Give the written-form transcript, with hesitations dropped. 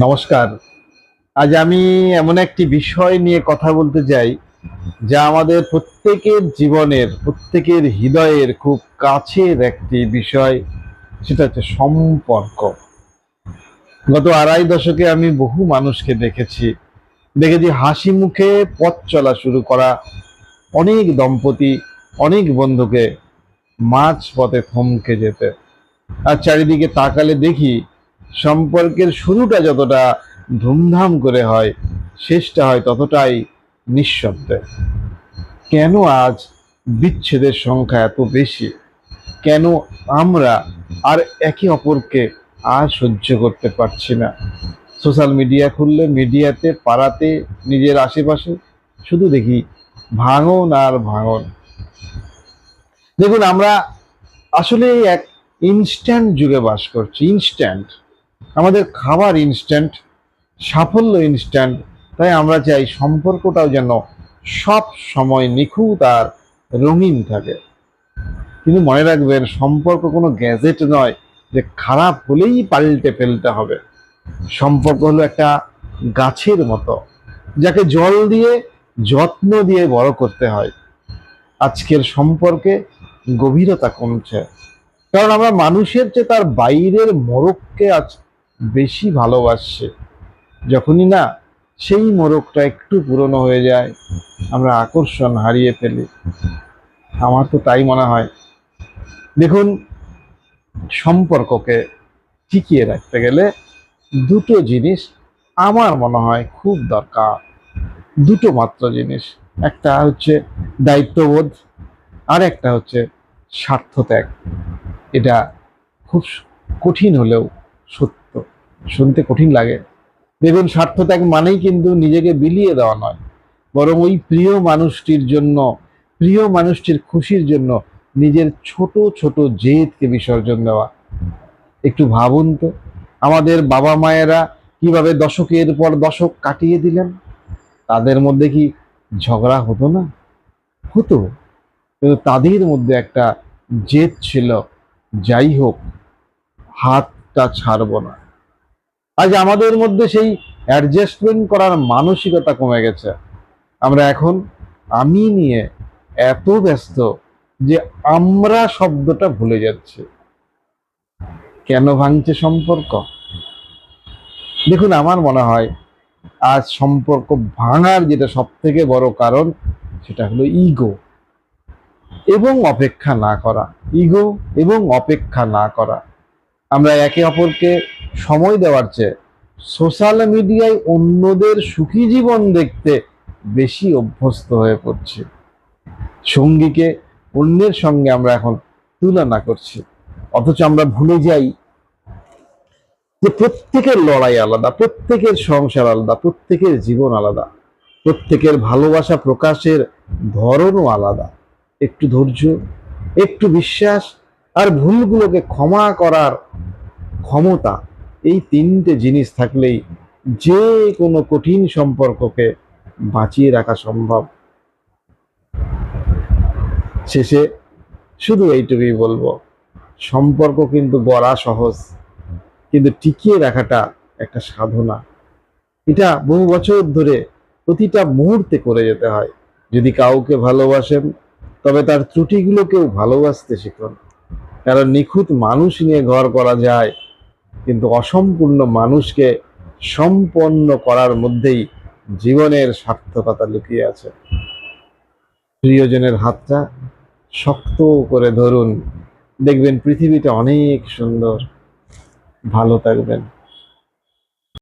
নমস্কার। আজ আমি এমন একটি বিষয় নিয়ে কথা বলতে চাই, যা আমাদের প্রত্যেকের জীবনের, প্রত্যেকের হৃদয়ের খুব কাছের একটি বিষয়। সেটা হচ্ছে সম্পর্ক। গত আড়াই দশকে আমি বহু মানুষকে দেখেছি হাসি মুখে পথ চলা শুরু করা অনেক দম্পতি, অনেক বন্ধুকে মাঝ পথে থমকে যেতে। আর চারিদিকে তাকালে দেখি সম্পর্কের শুরুটা যতটা ধুমধাম করে হয়, শেষটা হয় ততটাই নিঃশব্দে। কেন আজ বিচ্ছেদের সংখ্যা এত বেশি? কেন আমরা আর একে অপরকে আর সহ্য করতে পারছি না? সোশ্যাল মিডিয়া খুললে, মিডিয়াতে, পাড়াতে, নিজের আশেপাশে শুধু দেখি ভাঙন আর ভাঙন। দেখুন, আমরা আসলে এক ইনস্ট্যান্ট যুগে বাস করছি। ইনস্ট্যান্ট, আমাদের খাবার ইনস্ট্যান্ট, সাফল্য ইনস্ট্যান্ট। তাই আমরা চাই সম্পর্কটাও যেন সব সময় নিখুঁত আর রঙিন থাকে। কিন্তু মনে রাখবেন, সম্পর্ক কোনো গ্যাজেট নয় যে খারাপ হলেই পাল্টে ফেলতে হবে। সম্পর্ক হলো একটা গাছের মতো, যাকে জল দিয়ে, যত্ন দিয়ে বড় করতে হয়। আজকের সম্পর্কে গভীরতা কমছে, কারণ আমরা মানুষের চেয়ে তার বাইরের মোড়ককে আজ বেশি ভালোবাসছে। যখনই না সেই মোড়কটা একটু পুরনো হয়ে যায়, আমরা আকর্ষণ হারিয়ে ফেলি। আমার তো তাই মনে হয়। দেখুন, সম্পর্ককে টিকিয়ে রাখতে গেলে দুটো জিনিস আমার মনে হয় খুব দরকার। দুটো মাত্র জিনিস। একটা হচ্ছে দায়িত্ববোধ, আর একটা হচ্ছে স্বার্থত্যাগ। এটা খুব কঠিন হলেও সত্য। শুনতে কঠিন লাগে। দেখুন, স্বার্থত্যাগ মানেই কিন্তু নিজেকে বিলিয়ে দেওয়া নয়, বরং ওই প্রিয় মানুষটির জন্য, প্রিয় মানুষটির খুশির জন্য নিজের ছোট ছোট জেদকে বিসর্জন দেওয়া। একটু ভাবুন তো, আমাদের বাবা মায়েরা কিভাবে দশকের পর দশক কাটিয়ে দিলেন। তাদের মধ্যে কি ঝগড়া হতো না? হতো, কিন্তু তাদের মধ্যে একটা জেদ ছিল, যাই হোক হাতটা ছাড়বো না। আজ আমাদের মধ্যে সেই অ্যাডজাস্টমেন্ট করার মানসিকতা কমে গেছে। আমরা এখন আমি নিয়ে এত ব্যস্ত যে আমরা শব্দটা ভুলে যাচ্ছি। কেন ভাঙছে সম্পর্ক? দেখুন, আমার মনে হয় আজ সম্পর্ক ভাঙার যেটা সব থেকে বড় কারণ, সেটা হলো ইগো এবং অপেক্ষা না করা। ইগো এবং অপেক্ষা না করা। আমরা একে অপরকে সময় দেওয়ার চেয়ে সোশ্যাল মিডিয়ায় অন্যদের সুখী জীবন দেখতে বেশি অভ্যস্ত হয়ে পড়ছি। সঙ্গীকে অন্যের সঙ্গে আমরা এখন তুলনা করছি, অথচ আমরা ভুলে যাই যে প্রত্যেকের লড়াই আলাদা, প্রত্যেকের সংসার আলাদা, প্রত্যেকের জীবন আলাদা, প্রত্যেকের ভালোবাসা প্রকাশের ধরনও আলাদা। একটু ধৈর্য, একটু বিশ্বাস, আর ভুলগুলোকে ক্ষমা করার ক্ষমতা, এই তিনটে জিনিস থাকলেই যে কোনো কঠিন সম্পর্ককে বাঁচিয়ে রাখা সম্ভব। শেষে শুধু এইটুকুই বলবো, সম্পর্ক কিন্তু গড়া সহজ, কিন্তু টিকিয়ে রাখাটা একটা সাধনা। এটা বহু বছর ধরে প্রতিটা মুহূর্তে করে যেতে হয়। যদি কাউকে ভালোবাসেন, তবে তার ত্রুটিগুলোকেও ভালোবাসতে শিখুন। কারণ নিখুঁত মানুষ নিয়ে ঘর করা যায়, কিন্তু অসম্পূর্ণ মানুষকে সম্পন্ন করার মধ্যেই জীবনের সার্থকতা লুকিয়ে আছে। প্রিয়জনের হাতটা শক্ত করে ধরুন, দেখবেন পৃথিবীটা অনেক সুন্দর। ভালো থাকবেন।